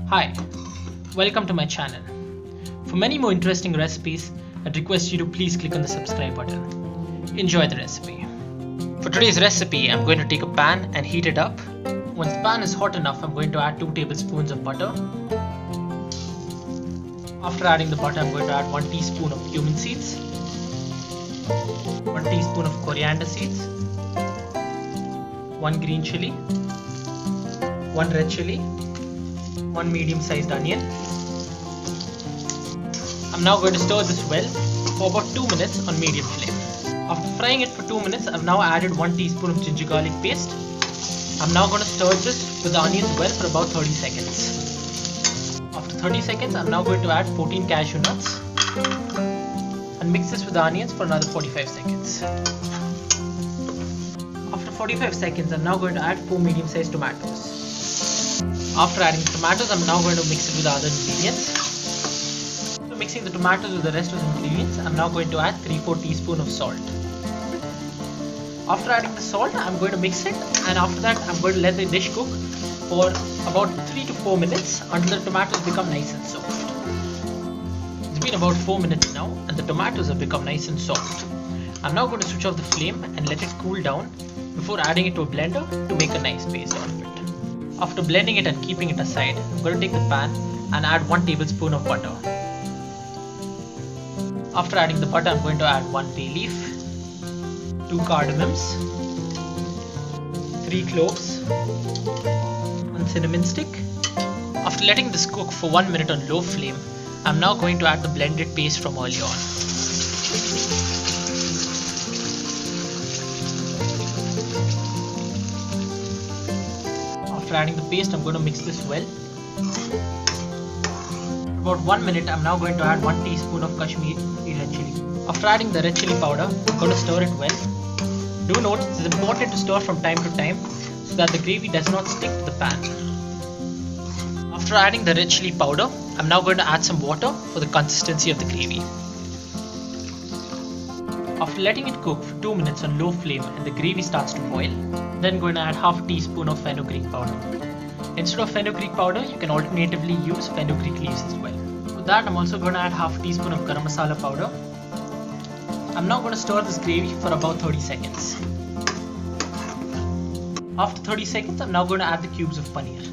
Hi, welcome to my channel. For many more interesting recipes, I'd request you to please click on the subscribe button. Enjoy the recipe. For today's recipe, I'm going to take a pan and heat it up. Once the pan is hot enough, I'm going to add 2 tablespoons of butter. After adding the butter, I'm going to add 1 teaspoon of cumin seeds, 1 teaspoon of coriander seeds, 1 green chili, 1 red chili, 1 medium-sized onion. I'm now going to stir this well for about 2 minutes on medium flame. After frying it for 2 minutes, I've now added 1 teaspoon of ginger garlic paste. I'm now going to stir this with the onions well for about 30 seconds. After 30 seconds, I'm now going to add 14 cashew nuts and mix this with the onions for another 45 seconds. After 45 seconds, I'm now going to add 4 medium-sized tomatoes. After adding the tomatoes, I'm now going to mix it with the other ingredients. So mixing the tomatoes with the rest of the ingredients, I'm now going to add 3/4 teaspoon of salt. After adding the salt, I'm going to mix it, and after that I'm going to let the dish cook for about 3 to 4 minutes until the tomatoes become nice and soft. It's been about 4 minutes now and the tomatoes have become nice and soft. I'm now going to switch off the flame and let it cool down before adding it to a blender to make a nice paste out of it. After blending it and keeping it aside, I'm going to take the pan and add 1 tablespoon of butter. After adding the butter, I'm going to add 1 bay leaf, 2 cardamoms, 3 cloves, 1 cinnamon stick. After letting this cook for 1 minute on low flame, I'm now going to add the blended paste from earlier on. After adding the paste, I'm going to mix this well. For about 1 minute, I'm now going to add 1 teaspoon of Kashmiri red chili. After adding the red chili powder, I'm going to stir it well. Do note, it is important to stir from time to time so that the gravy does not stick to the pan. After adding the red chili powder, I'm now going to add some water for the consistency of the gravy. After letting it cook for 2 minutes on low flame and the gravy starts to boil, then going to add half teaspoon of fenugreek powder. Instead of fenugreek powder, you can alternatively use fenugreek leaves as well. For that, I'm also going to add half teaspoon of garam masala powder. I'm now going to stir this gravy for about 30 seconds. After 30 seconds, I'm now going to add the cubes of paneer.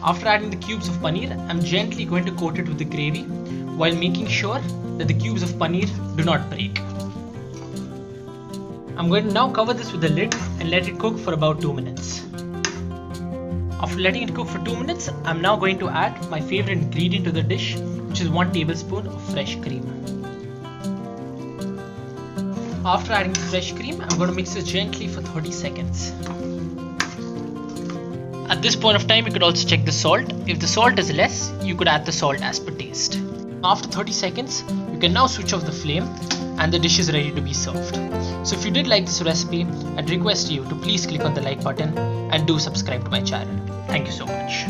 After adding the cubes of paneer, I'm gently going to coat it with the gravy while making sure that the cubes of paneer do not break. I'm going to now cover this with a lid and let it cook for about 2 minutes. After letting it cook for 2 minutes, I'm now going to add my favorite ingredient to the dish, which is 1 tablespoon of fresh cream. After adding the fresh cream, I'm going to mix this gently for 30 seconds. At this point of time, you could also check the salt. If the salt is less, you could add the salt as per taste. After 30 seconds, you can now switch off the flame and the dish is ready to be served. So if you did like this recipe, I'd request you to please click on the like button and do subscribe to my channel. Thank you so much.